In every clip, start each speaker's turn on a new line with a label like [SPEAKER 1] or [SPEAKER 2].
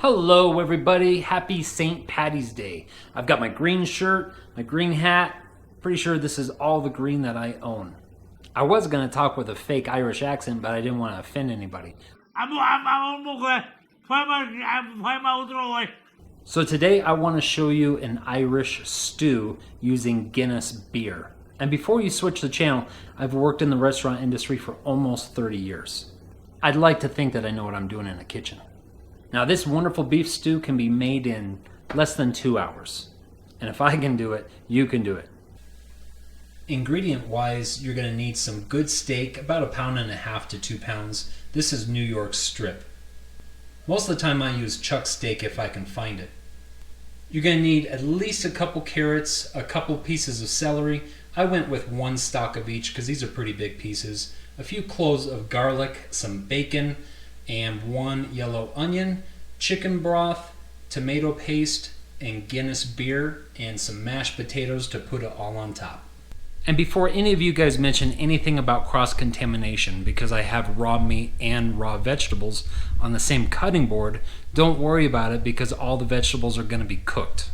[SPEAKER 1] Hello everybody, happy St. Paddy's Day. I've got my green shirt, my green hat. Pretty sure this is all the green that I own. I was going to talk with a fake Irish accent, but I didn't want to offend anybody. So today I want to show you an Irish stew using Guinness beer. And before you switch the channel, I've worked in the restaurant industry for almost 30 years. I'd like to think that I know what I'm doing in the kitchen. Now this wonderful beef stew can be made in less than 2 hours. And if I can do it, you can do it. Ingredient wise, you're going to need some good steak, about 1.5 pounds to 2 pounds. This is New York strip. Most of the time I use chuck steak if I can find it. You're going to need at least a couple carrots, a couple pieces of celery. I went with 1 stalk of each because these are pretty big pieces. A few cloves of garlic, some bacon, and 1 yellow onion, chicken broth, tomato paste, and Guinness beer, and some mashed potatoes to put it all on top. And before any of you guys mention anything about cross-contamination, because I have raw meat and raw vegetables on the same cutting board, don't worry about it because all the vegetables are going to be cooked.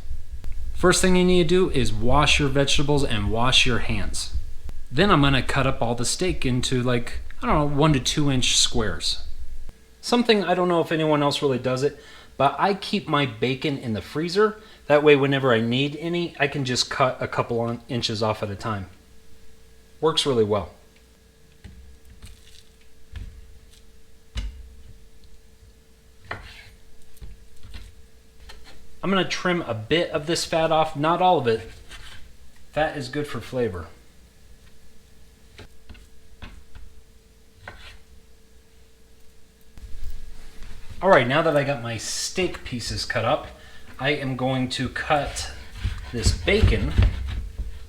[SPEAKER 1] First thing you need to do is wash your vegetables and wash your hands. Then I'm going to cut up all the steak into 1 to 2 inch squares. Something I don't know if anyone else really does it, but I keep my bacon in the freezer. That way whenever I need any, I can just cut a couple inches off at a time. Works really well. I'm going to trim a bit of this fat off, not all of it. Fat is good for flavor. Alright, now that I got my steak pieces cut up, I am going to cut this bacon.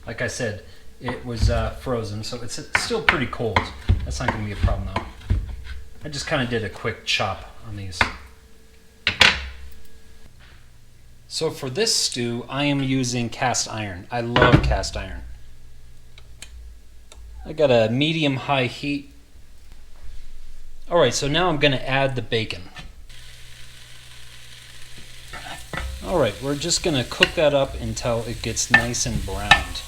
[SPEAKER 1] Like I said, it was frozen, so it's still pretty cold. That's not going to be a problem though. I just kind of did a quick chop on these. So for this stew, I am using cast iron. I love cast iron. I got a medium-high heat. Alright, so now I'm going to add the bacon. Alright, we're just going to cook that up until it gets nice and browned.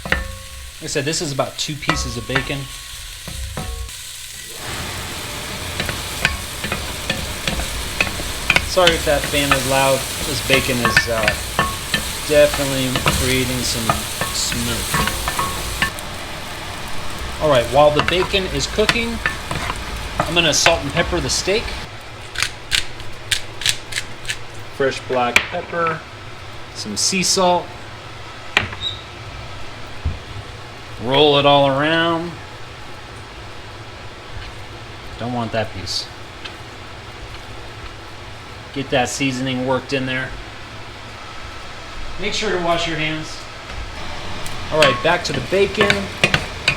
[SPEAKER 1] Like I said, this is about 2 pieces of bacon. Sorry if that fan is loud. This bacon is definitely creating some smoke. Alright, while the bacon is cooking, I'm going to salt and pepper the steak. Fresh black pepper, some sea salt. Roll it all around. Don't want that piece. Get that seasoning worked in there. Make sure to wash your hands. Alright, back to the bacon.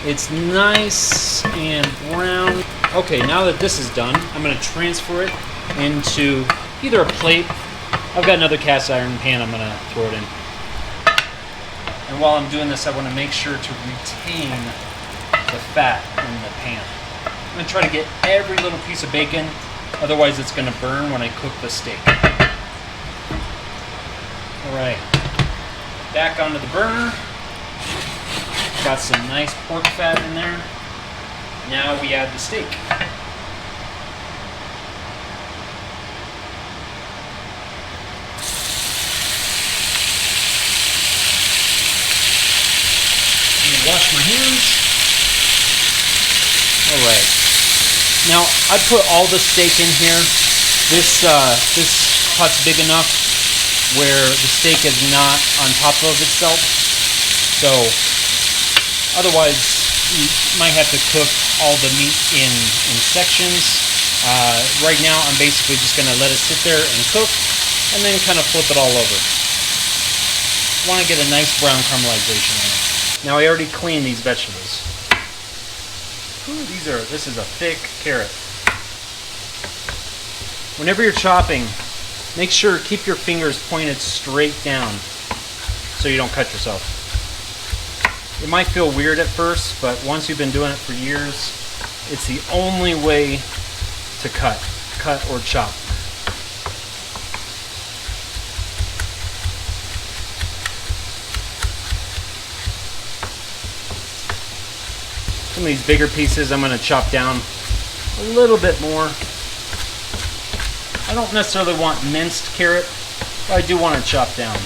[SPEAKER 1] It's nice and brown. Okay, now that this is done, I'm going to transfer it into either a plate. I've got another cast iron pan I'm going to throw it in. And while I'm doing this, I want to make sure to retain the fat in the pan. I'm going to try to get every little piece of bacon, otherwise it's going to burn when I cook the steak. Alright, back onto the burner. Got some nice pork fat in there. Now we add the steak. Wash my hands. Alright. Now, I put all the steak in here. This pot's big enough where the steak is not on top of itself. So, otherwise, you might have to cook all the meat in sections. Right now, I'm basically just going to let it sit there and cook, and then kind of flip it all over. Want to get a nice brown caramelization on it. Now I already cleaned these vegetables. Ooh, this is a thick carrot. Whenever you're chopping, make sure keep your fingers pointed straight down so you don't cut yourself. It might feel weird at first, but once you've been doing it for years, it's the only way to cut or chop. Some of these bigger pieces I'm going to chop down a little bit more. I don't necessarily want minced carrot, but I do want to chop down.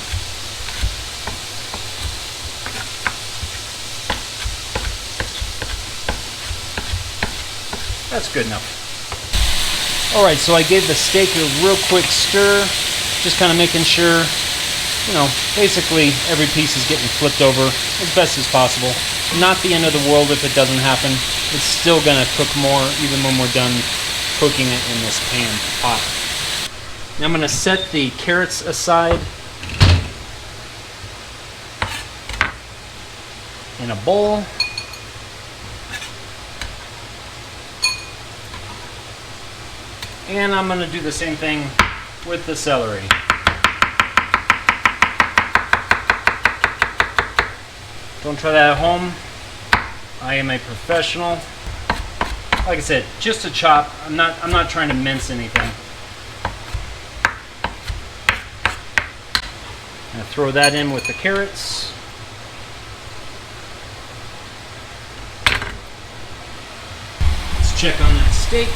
[SPEAKER 1] That's good enough. Alright, so I gave the steak a real quick stir, just kind of making sure, you know, basically every piece is getting flipped over as best as possible. Not the end of the world if it doesn't happen. It's still going to cook more even when we're done cooking it in this pot. Now I'm going to set the carrots aside in a bowl. And I'm going to do the same thing with the celery. Don't try that at home. I am a professional. Like I said, just a chop. I'm not trying to mince anything. I'm going to throw that in with the carrots. Let's check on that steak.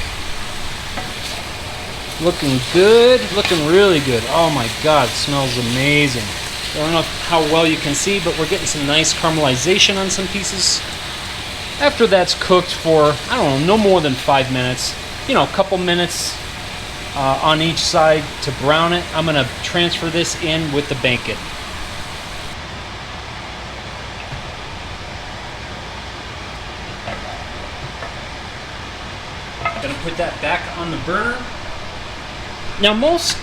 [SPEAKER 1] Looking good, looking really good. Oh my God, it smells amazing. I don't know how well you can see, but we're getting some nice caramelization on some pieces. After that's cooked for, I don't know, no more than 5 minutes, you know, a couple minutes on each side to brown it, I'm gonna transfer this in with the bacon. I'm gonna put that back on the burner. Now most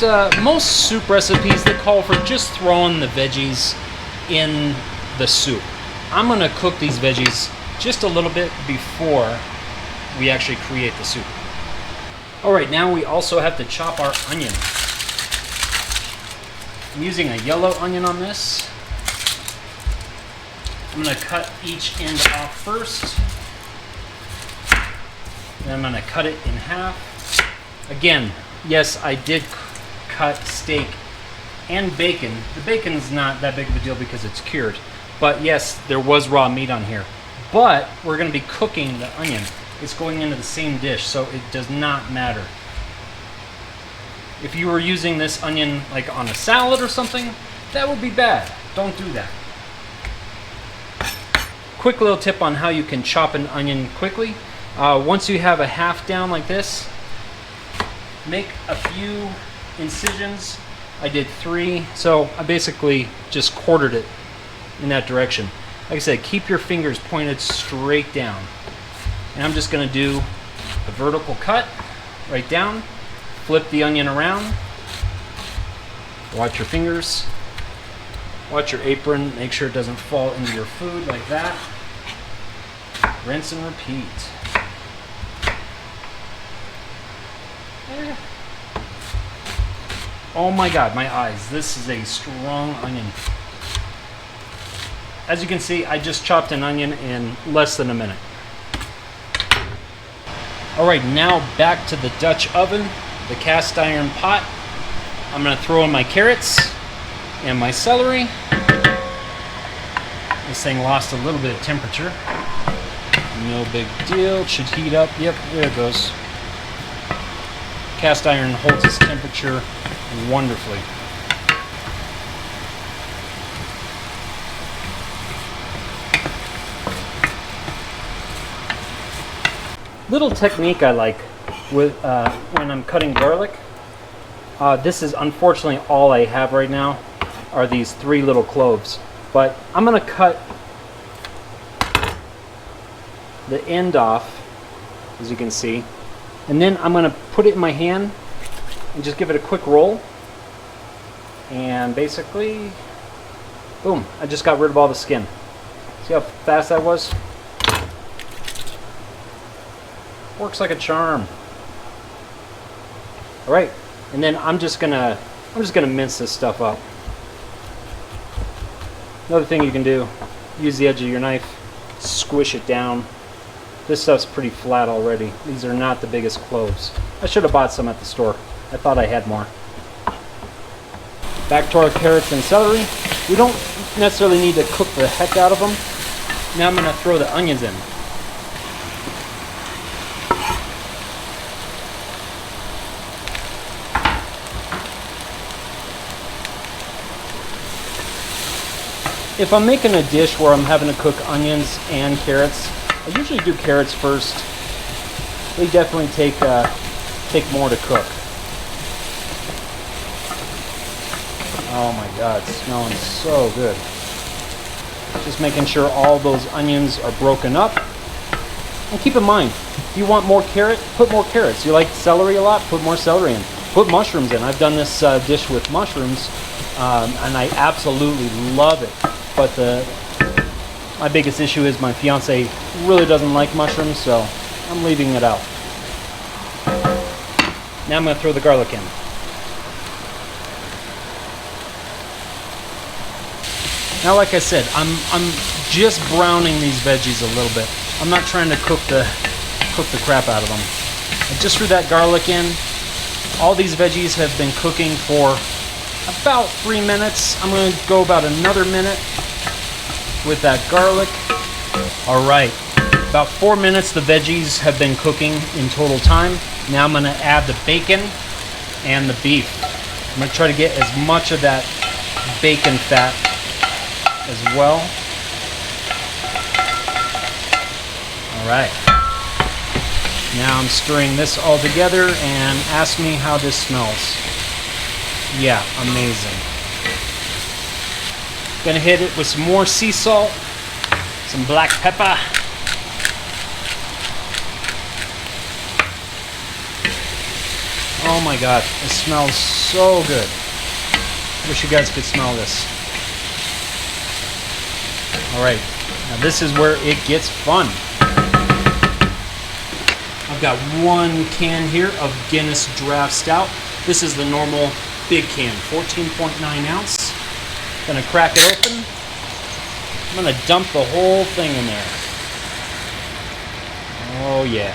[SPEAKER 1] soup recipes, they call for just throwing the veggies in the soup. I'm gonna cook these veggies just a little bit before we actually create the soup. Alright, now we also have to chop our onion. I'm using a yellow onion on this. I'm gonna cut each end off first. Then I'm gonna cut it in half. Again, yes, I did cut steak and bacon. The bacon's not that big of a deal because it's cured. But yes, there was raw meat on here. But we're going to be cooking the onion. It's going into the same dish, so it does not matter. If you were using this onion like on a salad or something, that would be bad. Don't do that. Quick little tip on how you can chop an onion quickly. Once you have a half down like this, make a few incisions. I did 3, so I basically just quartered it in that direction. Like I said, keep your fingers pointed straight down. And I'm just going to do a vertical cut right down, flip the onion around, watch your fingers, watch your apron, make sure it doesn't fall into your food like that. Rinse and repeat. Oh my God, my eyes. This is a strong onion. As you can see, I just chopped an onion in less than a minute. All right, now back to the Dutch oven, the cast iron pot. I'm gonna throw in my carrots and my celery. This thing lost a little bit of temperature. No big deal, it should heat up. Yep, there it goes. Cast iron holds its temperature wonderfully. Little technique I like with when I'm cutting garlic. This is unfortunately all I have right now are these 3 little cloves, but I'm gonna cut the end off, as you can see, and then I'm gonna put it in my hand and just give it a quick roll, and basically, boom, I just got rid of all the skin. See how fast that was? Works like a charm. All right, and then I'm just gonna mince this stuff up. Another thing you can do, use the edge of your knife, squish it down. This stuff's pretty flat already. These are not the biggest cloves. I should have bought some at the store. I thought I had more. Back to our carrots and celery. We don't necessarily need to cook the heck out of them. Now I'm gonna throw the onions in. If I'm making a dish where I'm having to cook onions and carrots, I usually do carrots first. They definitely take more to cook. Oh my God, it's smelling so good. Just making sure all those onions are broken up. And keep in mind, if you want more carrot, put more carrots. You like celery a lot, put more celery in. Put mushrooms in. I've done this dish with mushrooms, and I absolutely love it. But my biggest issue is my fiance really doesn't like mushrooms, so I'm leaving it out. Now I'm going to throw the garlic in. Now, like I said, I'm just browning these veggies a little bit. I'm not trying to cook the crap out of them. I just threw that garlic in. All these veggies have been cooking for about 3 minutes. I'm going to go about another minute with that garlic. All right, about 4 minutes the veggies have been cooking in total time. Now I'm going to add the bacon and the beef. I'm going to try to get as much of that bacon fat as well. All right. Now I'm stirring this all together and ask me how this smells. Yeah, amazing. Gonna hit it with some more sea salt, some black pepper. Oh my God, it smells so good. Wish you guys could smell this. All right, now this is where it gets fun. I've got 1 can here of Guinness Draft Stout. This is the normal big can, 14.9 ounce. Gonna crack it open. I'm gonna dump the whole thing in there. Oh yeah.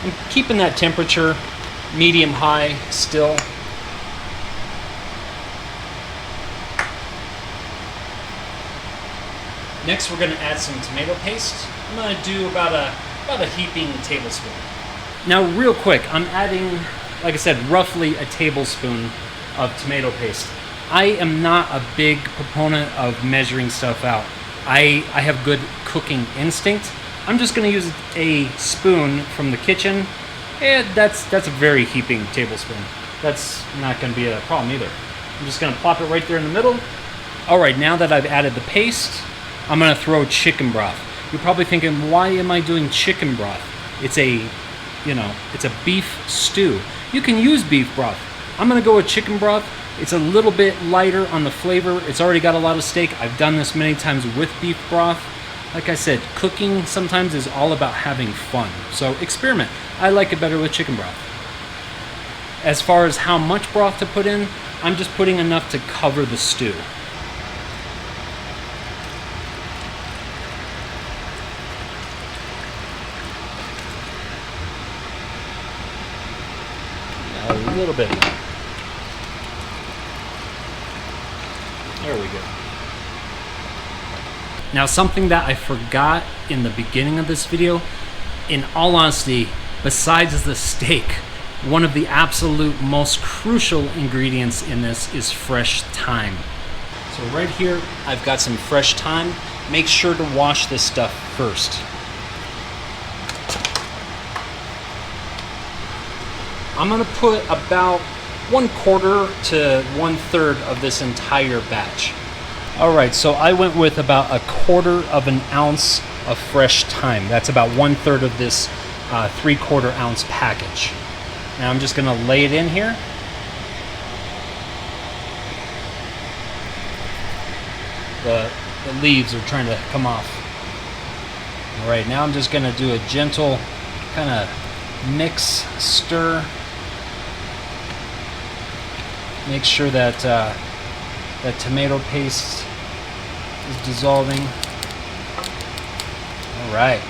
[SPEAKER 1] I'm keeping that temperature medium high still. Next, we're going to add some tomato paste. I'm going to do about a heaping tablespoon. Now, real quick, I'm adding, like I said, roughly a tablespoon of tomato paste. I am not a big proponent of measuring stuff out. I have good cooking instinct. I'm just going to use a spoon from the kitchen. And that's a very heaping tablespoon. That's not going to be a problem either. I'm just going to plop it right there in the middle. All right, now that I've added the paste, I'm going to throw chicken broth. You're probably thinking, why am I doing chicken broth? It's a beef stew. You can use beef broth. I'm going to go with chicken broth. It's a little bit lighter on the flavor. It's already got a lot of steak. I've done this many times with beef broth. Like I said, cooking sometimes is all about having fun. So experiment. I like it better with chicken broth. As far as how much broth to put in, I'm just putting enough to cover the stew. A little bit more. There we go. Now, something that I forgot in the beginning of this video, in all honesty, besides the steak, one of the absolute most crucial ingredients in this is fresh thyme. So right here, I've got some fresh thyme. Make sure to wash this stuff first. I'm gonna put about 1/4 to 1/3 of this entire batch. All right, so I went with about 1/4 of an ounce of fresh thyme. That's about 1/3 of this 3/4 ounce package. Now I'm just gonna lay it in here. The leaves are trying to come off. All right, now I'm just gonna do a gentle kind of mix, stir. Make sure that that tomato paste is dissolving. All right.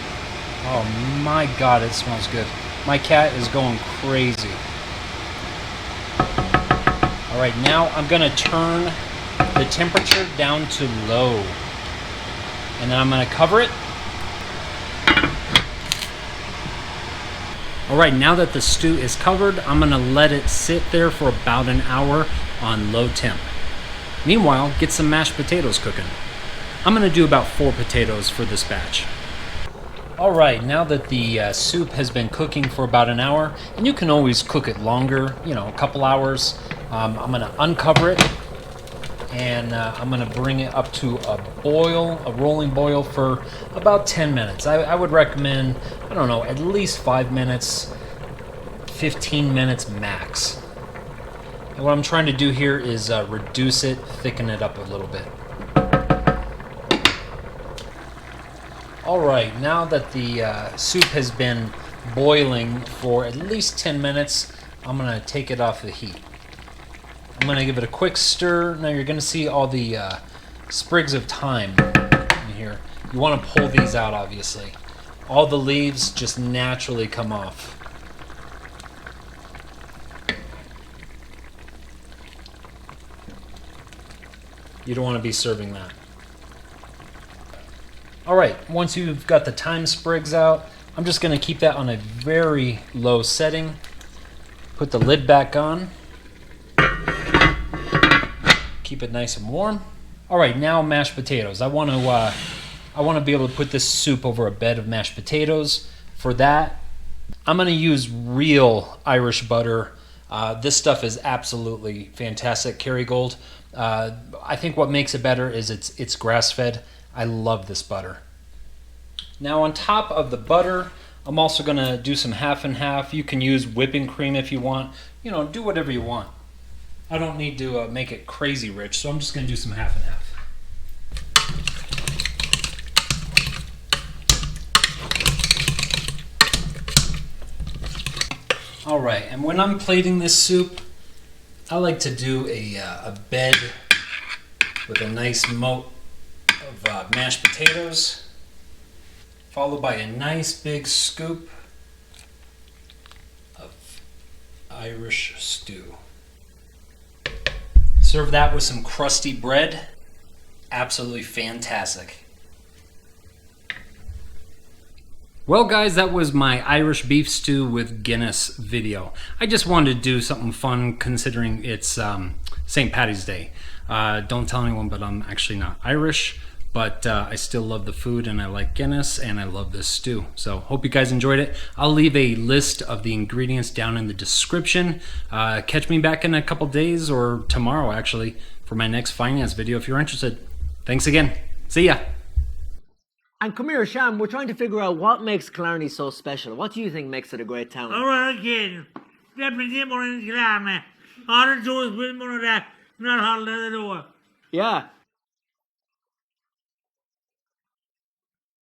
[SPEAKER 1] Oh my God, it smells good. My cat is going crazy. All right, now I'm gonna turn the temperature down to low. And then I'm gonna cover it. All right, now that the stew is covered, I'm gonna let it sit there for about an hour on low temp. Meanwhile, get some mashed potatoes cooking. I'm gonna do about 4 potatoes for this batch. All right, now that the soup has been cooking for about an hour, and you can always cook it longer, you know, a couple hours, I'm gonna uncover it, and I'm gonna bring it up to a boil, a rolling boil for about 10 minutes. I would recommend, I don't know, at least 5 minutes, 15 minutes max. And what I'm trying to do here is reduce it, thicken it up a little bit. All right, now that the soup has been boiling for at least 10 minutes, I'm gonna take it off the heat. I'm gonna give it a quick stir. Now you're gonna see all the sprigs of thyme in here. You wanna pull these out, obviously. All the leaves just naturally come off. You don't wanna be serving that. All right, once you've got the thyme sprigs out, I'm just gonna keep that on a very low setting. Put the lid back on. Keep it nice and warm. All right, now mashed potatoes. I want to be able to put this soup over a bed of mashed potatoes. For that, I'm going to use real Irish butter. This stuff is absolutely fantastic, Kerrygold. I think what makes it better is it's grass-fed. I love this butter. Now on top of the butter, I'm also going to do some half and half. You can use whipping cream if you want. You know, do whatever you want. I don't need to make it crazy rich, so I'm just going to do some half and half. All right, and when I'm plating this soup, I like to do a bed with a nice moat of mashed potatoes, followed by a nice big scoop of Irish stew. Serve that with some crusty bread. Absolutely fantastic. Well guys, that was my Irish beef stew with Guinness video. I just wanted to do something fun considering it's St. Paddy's Day. Don't tell anyone, but I'm actually not Irish. But I still love the food and I like Guinness and I love this stew. So hope you guys enjoyed it. I'll leave a list of the ingredients down in the description. Catch me back in a couple days or tomorrow actually for my next finance video if you're interested. Thanks again. See ya.
[SPEAKER 2] And come here, Sham, we're trying to figure out what makes Killarney so special. What do you think makes it a great town?
[SPEAKER 3] All right, kid. Let me get more in Killarney. All the doors with more of that, not all the door.
[SPEAKER 2] Yeah.